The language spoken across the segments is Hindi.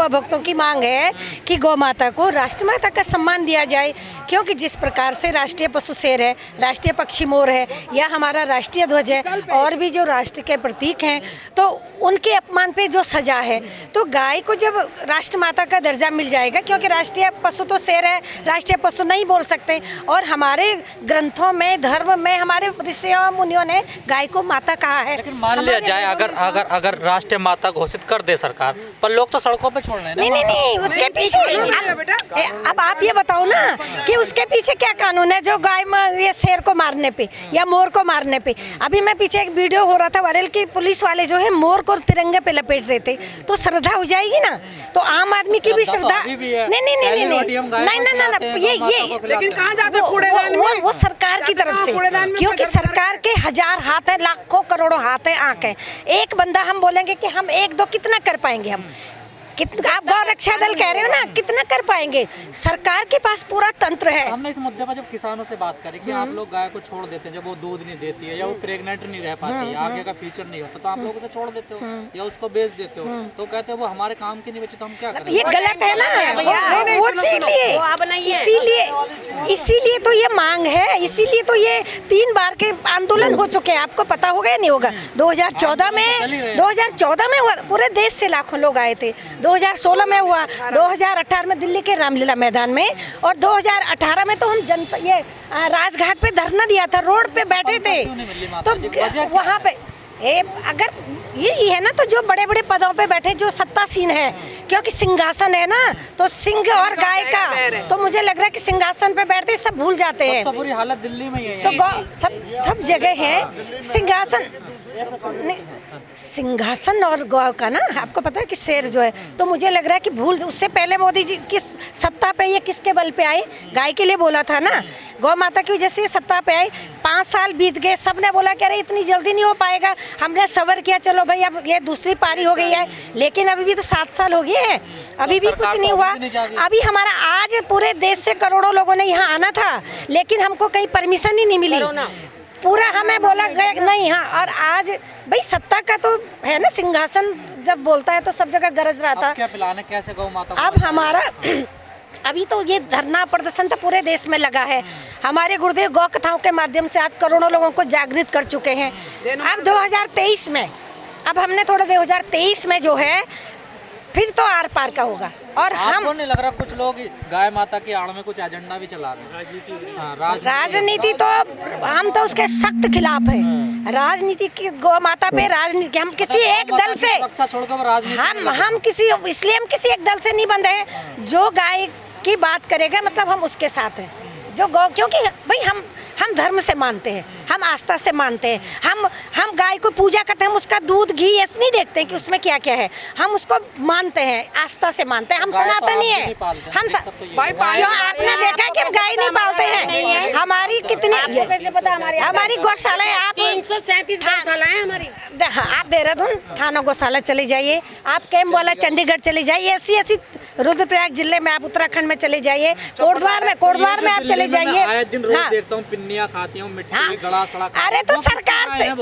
गौ भक्तों की मांग है कि गौ माता को राष्ट्रमाता का सम्मान दिया जाए, क्योंकि जिस प्रकार से राष्ट्रीय पशु शेर है, राष्ट्रीय पक्षी मोर है, या हमारा राष्ट्रीय ध्वज है, और भी जो राष्ट्र के प्रतीक हैं, तो उनके अपमान पे जो सजा है, तो गाय को जब राष्ट्रमाता का दर्जा मिल जाएगा, क्योंकि राष्ट्रीय पशु तो शेर है, राष्ट्रीय पशु नहीं बोल सकते, और हमारे ग्रंथों में, धर्म में, हमारे ऋषियों मुनियों ने गाय को माता कहा है। लेकिन मान लिया जाए अगर राष्ट्रीय माता घोषित कर दे सरकार, पर लोग तो सड़कों पे छोड़ रहे हैं। नहीं, उसके पीछे अब आप ये बताओ ना कि उसके पीछे क्या कानून है जो गाय ये शेर को मारने पे या मोर को मारने पे। अभी मैं पीछे एक वीडियो हो रहा था वायरल कि पुलिस वाले जो है मोर को तिरंगे पे लपेट रहे थे, तो श्रद्धा हो जाएगी ना, तो आम आदमी की भी श्रद्धा नहीं, ये लेकिन कहाँ जाते कूड़ेदान में? वो सरकार की तरफ से, क्योंकि सरकार के हजार हाथ है, लाखों करोड़ों हाथ है, आंख है। एक बंदा हम बोलेंगे कि हम एक दो कितना कर पाएंगे हम? आप गौ रक्षा दल कह रहे हो ना, कितना कर पाएंगे? सरकार के पास पूरा तंत्र है। हमने इस मुद्दे पर जब किसानों से बात करी कि आप लोग गाय को छोड़ देते हैं जब वो दूध नहीं देती है या वो प्रेग्नेंट नहीं रह पाती है, आगे का फ्यूचर नहीं होता, तो आप लोग उसे छोड़ देते हो या उसको बेच देते हो, तो कहते हैं वो हमारे काम की नहीं बची, तो हम क्या करें? ये गलत है ना, इसीलिए तो ये मांग है, इसीलिए तो ये 3 बार के आंदोलन हो चुके हैं। आपको पता होगा या नहीं होगा? 2014 में हुआ, पूरे देश से लाखों लोग आए थे। 2016 में हुआ, 2018 में दिल्ली के रामलीला मैदान में, और 2018 में तो हम जनता ये राजघाट पे धरना दिया था, रोड पे बैठे थे। तो वहाँ पे अगर यही है ना, तो जो बड़े बड़े पदों पे बैठे, जो सत्तासीन है, क्योंकि सिंहासन है ना, तो सिंह और गाय का, तो मुझे लग रहा है कि सिंहासन पे बैठते सब भूल जाते हैं। सब बुरी हालत दिल्ली में ही है, तो सब जगह है सिंहासन, सिंहासन और गौ का ना, आपको पता है कि शेर जो है, तो मुझे लग रहा है कि भूल, उससे पहले मोदी जी किस सत्ता पे, ये किसके बल पे आए? गाय के लिए बोला था ना, गौ माता की वजह से सत्ता पे आए। 5 साल बीत गए, सबने बोला कि अरे इतनी जल्दी नहीं हो पाएगा, हमने सबर किया, चलो भाई अब ये दूसरी पारी हो गई है, लेकिन अभी भी तो 7 साल हो गए हैं, अभी भी कुछ नहीं हुआ। अभी हमारा आज पूरे देश से करोड़ों लोगों ने यहाँ आना था, लेकिन हमको कहीं परमिशन ही नहीं मिली, पूरा हमें बोला गया नहीं। हाँ, और आज भाई सत्ता का तो है ना, सिंहासन जब बोलता है तो सब जगह गरज रहा था। क्या प्लान है, कैसे गौ माता? अब हमारा अभी तो ये धरना प्रदर्शन तो पूरे देश में लगा है। हमारे गुरुदेव गौ कथाओं के माध्यम से आज करोड़ों लोगों को जागृत कर चुके हैं। अब 2023 में, अब हमने थोड़ा 2023 में जो है फिर तो आर पार का होगा। और हम नहीं लग रहा कुछ लोग गाय माता की आड़ में कुछ एजेंडा भी चला रहे हैं? राजनीति तो हम तो उसके सख्त खिलाफ है। राजनीति की गौ माता पे राजनीति, हम किसी एक दल से हम इसलिए हम किसी एक दल से नहीं बंधे हैं। जो गाय की बात करेगा मतलब हम उसके साथ हैं। जो गौ, क्योंकि भाई हम धर्म से मानते हैं, हम आस्था से मानते हैं, हम गाय को पूजा करते हैं, हम उसका दूध घी ऐसे नहीं देखते हैं कि उसमें क्या क्या है, हम उसको मानते हैं, आस्था से मानते हैं। हम सनातनी है, हम क्यों आपने देखा कि हम गाय नहीं पालते हैं? हमारी कितनी, हमारी गौशाला है, आप 337 गौशाला है हमारी। आप देहरादून थाना गौशाला चले जाइए, आप कैम्प वाला चंडीगढ़ चले जाइए, ऐसी रुद्रप्रयाग जिले में आप उत्तराखंड में चले जाइए, कोटद्वार में आप चले जाइए। हाँ, देखता हूँ पिन्नियाँ खाती हूँ, मिट्टी गला सड़ा। अरे तो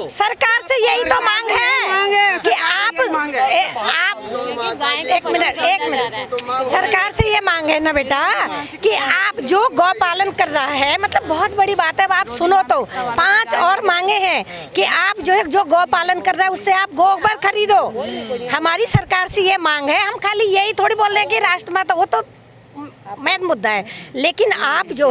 सरकार से यही तो मांग है कि आप एक मिनट, सरकार से ये मांग है ना बेटा कि आप जो गौ पालन कर रहा है, मतलब बहुत बड़ी बात है। अब आप सुनो तो 5 और मांगे हैं कि आप जो गौ पालन कर रहा है उससे आप गोबर खरीदो। हमारी सरकार से ये मांग है। हम खाली यही थोड़ी बोल रहे हैं कि राष्ट्रमाता, वो तो मेन मुद्दा है, लेकिन आप जो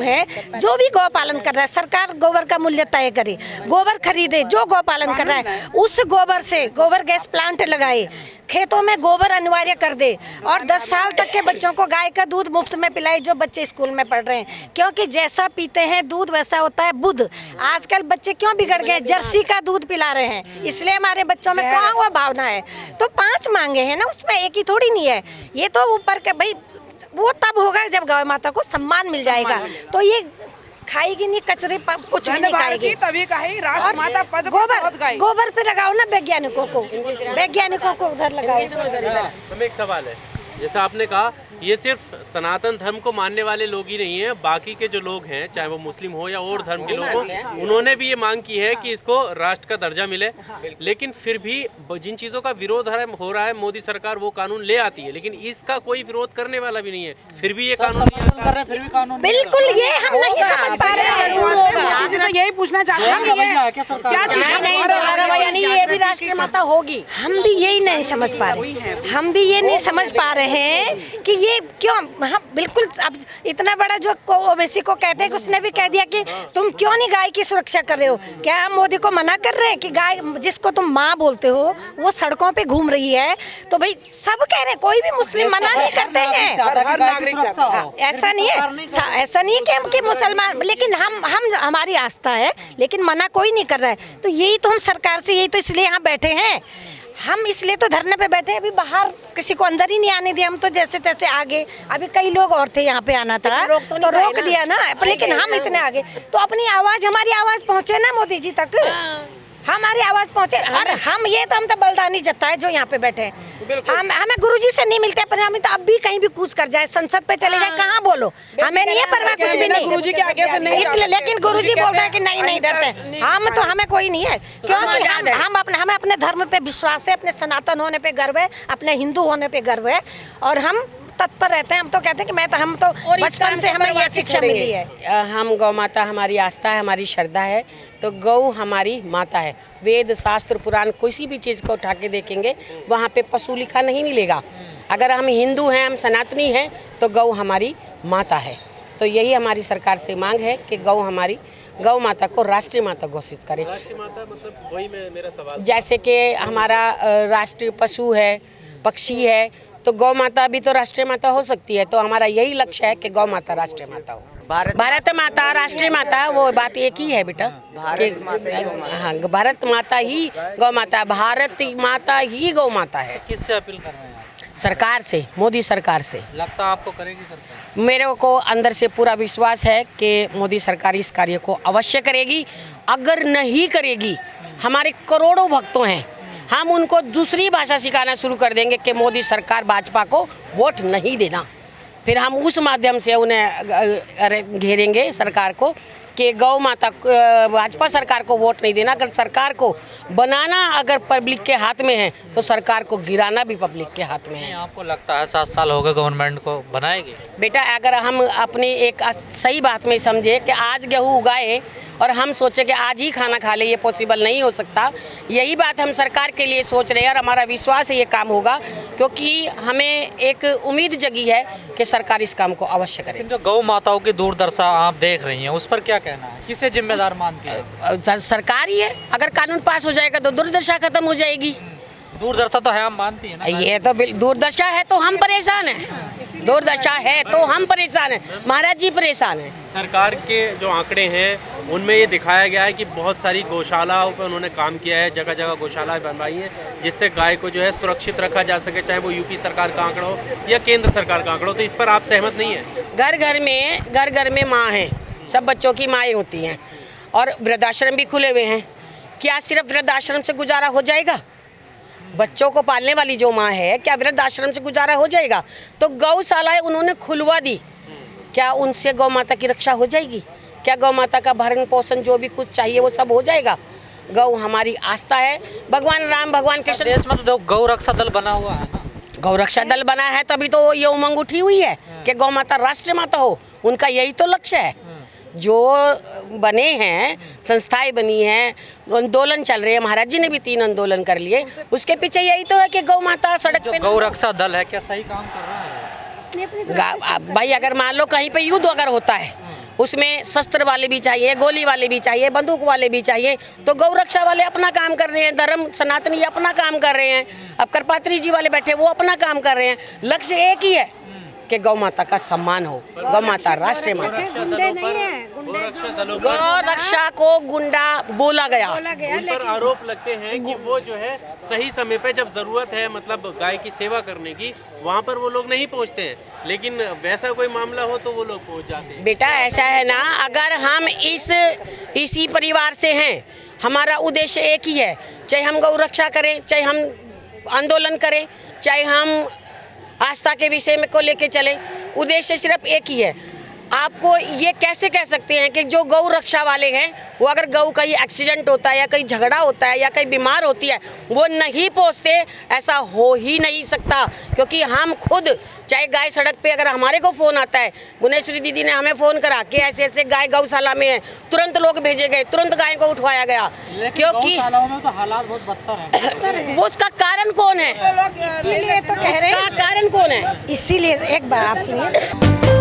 भी गौ पालन कर रहा है, सरकार गोबर का मूल्य तय करे, गोबर खरीदे। जो गौ पालन कर रहा है उस गोबर से गोबर गैस प्लांट लगाए, खेतों में गोबर अनिवार्य कर दे, और 10 साल तक के बच्चों को गाय का दूध मुफ्त में पिलाए, जो बच्चे स्कूल में पढ़ रहे हैं। क्योंकि जैसा पीते हैं दूध वैसा होता है बुध। आजकल बच्चे क्यों बिगड़ गए? जर्सी का दूध पिला रहे हैं, इसलिए हमारे बच्चों में कहाँ हुआ भावना है। तो 5 मांगे हैं ना, उसमें एक ही थोड़ी नहीं है। ये तो ऊपर के भाई, वो तब होगा जब गौ माता को सम्मान मिल जाएगा, तो ये खाएगी नहीं, कचरे कुछ भी नहीं खाएगी। तभी कही राष्ट्रमाता पद गोबर पे लगाओ ना, वैज्ञानिकों को उधर लगाओ। एक सवाल है, जैसा आपने कहा, ये सिर्फ सनातन धर्म को मानने वाले लोग ही नहीं हैं, बाकी के जो लोग हैं, चाहे वो मुस्लिम हो या और धर्म के लोग हो, उन्होंने भी ये मांग की है कि इसको राष्ट्र का दर्जा मिले। लेकिन फिर भी जिन चीज़ों का विरोध हो रहा है, मोदी सरकार वो कानून ले आती है, लेकिन इसका कोई विरोद करने वाला भी नहीं है, फिर भी ये कानून नहीं आता। फिर भी कानून बिल्कुल ये हम नहीं समझ पा रहे हैं। जैसे यही पूछना चाहते हैं कि ये क्या चीज़ है? ये भी राष्ट्रीय माता होगी। हम भी यही नहीं समझ पा रहे, हम भी ये नहीं समझ पा रहे हैं कि ये क्यों। हाँ बिल्कुल, अब इतना बड़ा जो ओबीसी को कहते हैं, उसने भी कह दिया कि तुम क्यों नहीं गाय की सुरक्षा कर रहे हो। क्या हम मोदी को मना कर रहे हैं कि गाय जिसको तुम माँ बोलते हो वो सड़कों पे घूम रही है? तो भाई सब कह रहे हैं, कोई भी मुस्लिम मना नहीं करते हैं। ऐसा नहीं है, ऐसा नहीं है कि मुसलमान, लेकिन हम हमारी आस्था है, लेकिन मना कोई नहीं कर रहा है। तो यही तो हम सरकार से, यही तो इसलिए यहाँ बैठे हैं हम, इसलिए तो धरने पे बैठे। अभी बाहर किसी को अंदर ही नहीं आने दिया, हम तो जैसे तैसे आगे। अभी कई लोग और थे यहाँ पे आना था तो रोक दिया ना, लेकिन हम इतने आगे तो अपनी आवाज, हमारी आवाज पहुँचे ना मोदी जी तक, हमारी आवाज पहुँचे। और हम तो बलिदानी जनता है जो यहाँ पे बैठे हैं। हमें गुरुजी से नहीं मिलते, पर हम तो अब भी कहीं भी कूच कर जाए, संसद पे चले जाए, कहाँ बोलो, हमें नहीं है परवाह कुछ भी नहीं। गुरुजी के आगे से नहीं, इसलिए लेकिन गुरुजी बोलते हैं कि नहीं डरते। हमें कोई नहीं है, क्योंकि हमें अपने धर्म पे विश्वास है, अपने सनातन होने पे गर्व है, अपने हिंदू होने पे गर्व है, और हम तत्पर रहते हैं। हम तो कहते हैं कि हम तो बचपन से हमें ये शिक्षा मिली है। हम गौ माता, हमारी आस्था है, हमारी श्रद्धा है, तो गौ हमारी माता है। वेद शास्त्र पुराण किसी भी चीज़ को उठा के देखेंगे, वहाँ पे पशु लिखा नहीं मिलेगा। अगर हम हिंदू हैं, हम सनातनी हैं, तो गौ हमारी माता है। तो यही हमारी सरकार से मांग है कि गौ माता को राष्ट्रीय माता घोषित करें। राष्ट्रीय माता मतलब वही मेरा सवाल, जैसे कि हमारा राष्ट्रीय पशु है, पक्षी है, तो गौ माता भी तो राष्ट्रीय माता हो सकती है। तो हमारा यही लक्ष्य है कि गौ माता राष्ट्रीय माता हो। भारत माता राष्ट्रीय माता, वो बात एक ही है बेटा। हाँ, भारत माता ही गौ माता, भारत माता ही गौ माता है। किससे अपील कर रहे हैं आप? सरकार से, मोदी सरकार से। लगता आपको करेगी सरकार? मेरे को अंदर से पूरा विश्वास है कि मोदी सरकार इस कार्य को अवश्य करेगी। अगर नहीं करेगी, हमारे करोड़ों भक्तों हैं, हम उनको दूसरी भाषा सिखाना शुरू कर देंगे कि मोदी सरकार, भाजपा को वोट नहीं देना। फिर हम उस माध्यम से उन्हें घेरेंगे सरकार को कि गौ माता, भाजपा सरकार को वोट नहीं देना। अगर सरकार को बनाना अगर पब्लिक के हाथ में है, तो सरकार को गिराना भी पब्लिक के हाथ में है। आपको लगता है 7 साल हो गए गवर्नमेंट को, बनाएगी? बेटा, अगर हम अपनी एक सही बात में समझे कि आज गेहूँ उगाए और हम सोचे कि आज ही खाना खा ले, ये पॉसिबल नहीं हो सकता। यही बात हम सरकार के लिए सोच रहे हैं, और हमारा विश्वास है ये काम होगा, क्योंकि हमें एक उम्मीद जगी है कि सरकार इस काम को अवश्य करे। जो गौ माताओं की दुर्दशा आप देख रही हैं, उस पर क्या कहना है? किसे जिम्मेदार मानती है? सरकार ही है। अगर कानून पास हो जाएगा तो दुर्दशा खत्म हो जाएगी। दुर्दशा तो है, हम मानती है ना। ये तो दुर्दशा है तो हम परेशान हैं, दुर्दशा है तो हम परेशान हैं, महाराज जी परेशान हैं। सरकार के जो आंकड़े हैं उनमें ये दिखाया गया है कि बहुत सारी गौशालाओं पर उन्होंने काम किया है, जगह जगह गौशालाएं बनवाई हैं, जिससे गाय को जो है सुरक्षित रखा जा सके, चाहे वो यूपी सरकार का आंकड़ा हो या केंद्र सरकार का आंकड़ा हो। तो इस पर आप सहमत नहीं है? घर घर में माँ है, सब बच्चों की माएँ होती हैं, और वृद्धाश्रम भी खुले हुए हैं। क्या सिर्फ वृद्धाश्रम से गुजारा हो जाएगा? बच्चों को पालने वाली जो माँ है, क्या वृद्धाश्रम से गुजारा हो जाएगा? तो गौशालाएं उन्होंने खुलवा दी, क्या उनसे गौ माता की रक्षा हो जाएगी? क्या गौ माता का भरण पोषण जो भी कुछ चाहिए वो सब हो जाएगा? गौ हमारी आस्था है। भगवान राम, भगवान कृष्ण, देश में तो गौ रक्षा दल बना हुआ है ना। गौ रक्षा दल बना है, तभी तो ये उमंग उठी हुई है कि गौ माता राष्ट्रीय माता हो। उनका यही तो लक्ष्य है। जो बने हैं, संस्थाएं बनी हैं, आंदोलन चल रहे हैं, महाराज जी ने भी 3 आंदोलन कर लिए, उसके पीछे यही तो है कि गौ माता सड़क पे। गौ रक्षा दल है, क्या सही काम कर रहा है? भाई, अगर मान लो कहीं पे युद्ध अगर होता है, उसमें शस्त्र वाले भी चाहिए, गोली वाले भी चाहिए, बंदूक वाले भी चाहिए, तो गौ रक्षा वाले अपना काम कर रहे हैं, धर्म सनातनी अपना काम कर रहे हैं, अब करपात्री जी वाले बैठे वो अपना काम कर रहे हैं। लक्ष्य एक ही है कि गौ माता का सम्मान हो, गौ माता राष्ट्रीय माता। गौ रक्षा को गुंडा बोला गया। उन पर आरोप लगते हैं कि वो जो है सही समय पे जब जरूरत है, मतलब गाय की सेवा करने की, वहाँ पर वो लोग नहीं पहुँचते हैं, लेकिन वैसा कोई मामला हो तो वो लोग पहुँच जाते हैं। बेटा, ऐसा है ना, अगर हम इसी परिवार से हैं, हमारा उद्देश्य एक ही है, चाहे हम गौ रक्षा करें, चाहे हम आंदोलन करें, चाहे हम आस्था के विषय में को लेके चले। उद्देश्य सिर्फ एक ही है। आपको ये कैसे कह सकते हैं कि जो गौ रक्षा वाले हैं वो अगर गौ कहीं एक्सीडेंट होता है या कहीं झगड़ा होता है या कहीं बीमार होती है वो नहीं पहुंचते, ऐसा हो ही नहीं सकता। क्योंकि हम खुद चाहे गाय सड़क पे अगर हमारे को फ़ोन आता है, गुनेश्वरी दीदी ने हमें फ़ोन करा कि ऐसे ऐसे गाय गौशाला में है, तुरंत लोग भेजे गए, तुरंत गाय को उठवाया गया। क्योंकि गौशालाओं में तो हालात बहुत बदतर हैं। वो उसका कारण कौन है? इसीलिए तो कह रहे हैं, उसका कारण कौन है? इसीलिए एक बात आप सुनिए,